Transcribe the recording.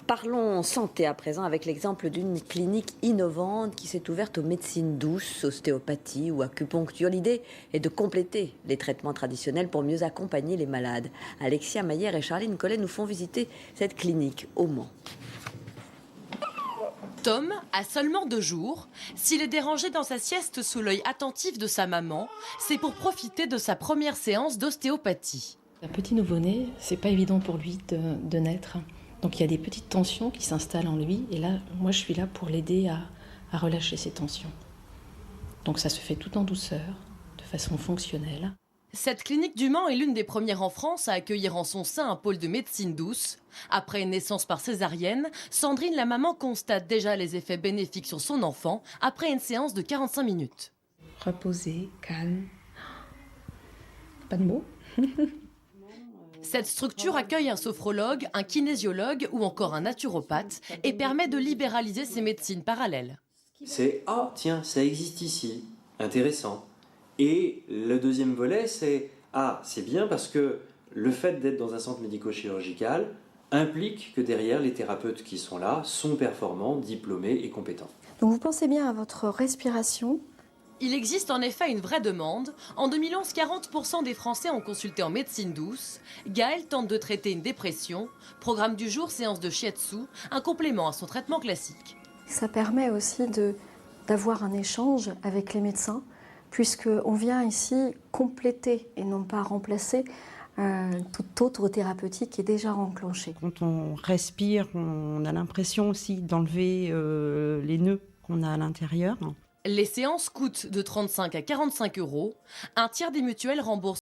Parlons santé à présent avec l'exemple d'une clinique innovante qui s'est ouverte aux médecines douces, ostéopathie ou acupuncture. L'idée est de compléter les traitements traditionnels pour mieux accompagner les malades. Alexia Maillère et Charline Collet nous font visiter cette clinique au Mans. Tom a seulement 2 jours. S'il est dérangé dans sa sieste sous l'œil attentif de sa maman, c'est pour profiter de sa première séance d'ostéopathie. Un petit nouveau-né, c'est pas évident pour lui de naître. Donc il y a des petites tensions qui s'installent en lui. Et là, moi, je suis là pour l'aider à relâcher ces tensions. Donc ça se fait tout en douceur, de façon fonctionnelle. Cette clinique du Mans est l'une des premières en France à accueillir en son sein un pôle de médecine douce. Après une naissance par césarienne, Sandrine, la maman, constate déjà les effets bénéfiques sur son enfant après une séance de 45 minutes. Reposer, calme. Pas de mots. Cette structure accueille un sophrologue, un kinésiologue ou encore un naturopathe et permet de libéraliser ces médecines parallèles. C'est « Ah, tiens, ça existe ici, intéressant ». Et le deuxième volet, c'est « Ah, c'est bien parce que le fait d'être dans un centre médico-chirurgical implique que derrière, les thérapeutes qui sont là sont performants, diplômés et compétents ». Donc vous pensez bien à votre respiration. Il existe en effet une vraie demande. En 2011, 40% des Français ont consulté en médecine douce. Gaëlle tente de traiter une dépression. Programme du jour, séance de shiatsu, un complément à son traitement classique. Ça permet aussi d'avoir un échange avec les médecins, puisqu'on vient ici compléter et non pas remplacer toute autre thérapeutique qui est déjà enclenchée. Quand on respire, on a l'impression aussi d'enlever les nœuds qu'on a à l'intérieur. Les séances coûtent de 35 à 45 euros. Un tiers des mutuelles remboursent